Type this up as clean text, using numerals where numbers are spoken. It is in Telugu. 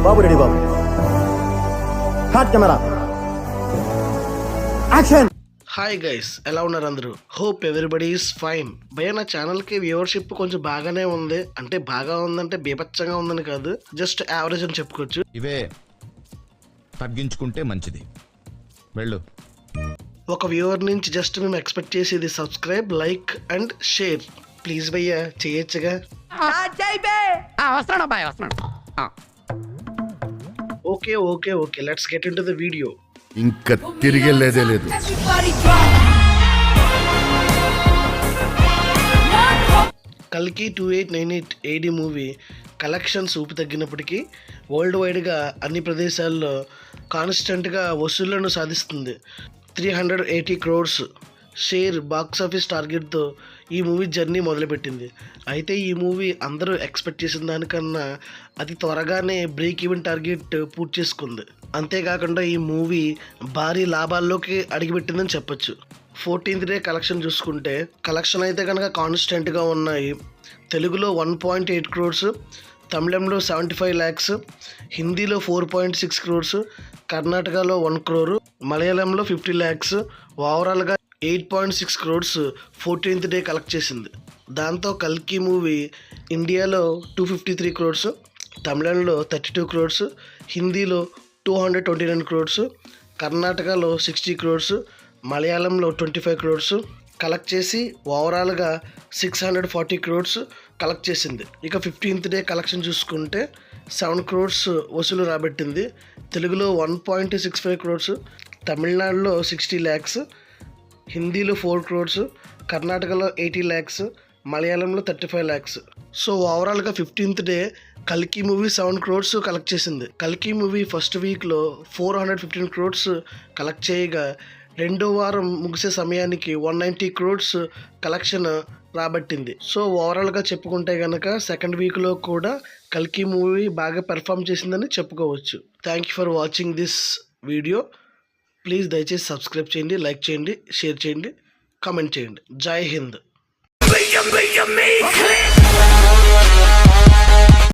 బాబు రెడీ బాబు. Hot camera action. Hi guys, ఎలా ఉన్నారు అందరూ? Hope everybody is fine. భయ నా ఛానల్కి వ్యూవర్షిప్ కొంచెం బాగానే ఉంది. అంటే బాగా ఉందంటే బీభత్సంగా ఉందని కాదు, జస్ట్ యావరేజ్ అని చెప్పుకోవచ్చు. ఇవే తగ్గించుకుంటే మంచిది. వెళ్ళు. ఒక వ్యూవర్ నుంచి జస్ట్ మేము ఎక్స్పెక్ట్ చేసేది subscribe, like and share. Please భయ్యా, చేయొచ్చుగా. వస్తున్నాడు అబ్బాయి, వస్తున్నాడు. Okay okay okay, let's get in to the video. ఇంకా తిరిగేలేదే లేదు. కల్కి 2898 AD మూవీ కలెక్షన్స్ ఊపి తగ్గినప్పటికీ వరల్డ్ వైడ్గా అన్ని ప్రదేశాల్లో కాన్స్టెంట్గా వసూళ్లను సాధిస్తుంది. 380 crores షేర్ బాక్సాఫీస్ టార్గెట్తో ఈ మూవీ జర్నీ మొదలుపెట్టింది. అయితే ఈ మూవీ అందరూ ఎక్స్పెక్ట్ చేసిన దానికన్నా అతి త్వరగానే బ్రేక్ ఈవెన్ టార్గెట్ పూర్తి చేసుకుంది. అంతేకాకుండా ఈ మూవీ భారీ లాభాల్లోకి అడిగిపెట్టిందని చెప్పొచ్చు. 14th డే కలెక్షన్ చూసుకుంటే కలెక్షన్ అయితే కనుక కాన్స్టెంట్గా ఉన్నాయి. తెలుగులో 1.8 crores, తమిళంలో 75 lakhs, హిందీలో 4.6 crores, కర్ణాటకలో 1 crore, మలయాళంలో 50 lakhs, ఓవరాల్గా 8.6 crores 14th డే కలెక్ట్ చేసింది. దాంతో కల్కి మూవీ ఇండియాలో 253 crores, తమిళంలో 32 crores, హిందీలో 229 crores, కర్ణాటకలో 60 crores, మలయాళంలో 25 crores కలెక్ట్ చేసి ఓవరాల్గా 640 crores కలెక్ట్ చేసింది. ఇక 15th డే కలెక్షన్ చూసుకుంటే 7 crores వసూలు రాబట్టింది. తెలుగులో 1.65 crores, తమిళనాడులో 60 lakhs, హిందీలో 4 crores, కర్ణాటకలో 80 lakhs, మలయాళంలో 35 lakhs. సో ఓవరాల్గా 15th డే కల్కి మూవీ 7 crores కలెక్ట్ చేసింది. కల్కి మూవీ ఫస్ట్ వీక్లో 415 crores కలెక్ట్ చేయగా రెండో వారం ముగిసే సమయానికి 190 crores కలెక్షన్ రాబట్టింది. సో ఓవరాల్గా చెప్పుకుంటే కనుక సెకండ్ వీక్లో కూడా కల్కి మూవీ బాగా పెర్ఫామ్ చేసిందని చెప్పుకోవచ్చు. Thank you for watching this video. Please దయచేసి సబ్స్క్రైబ్ చేయండి, లైక్ చేయండి, షేర్ చేయండి, కామెంట్ చేయండి. జై హింద్.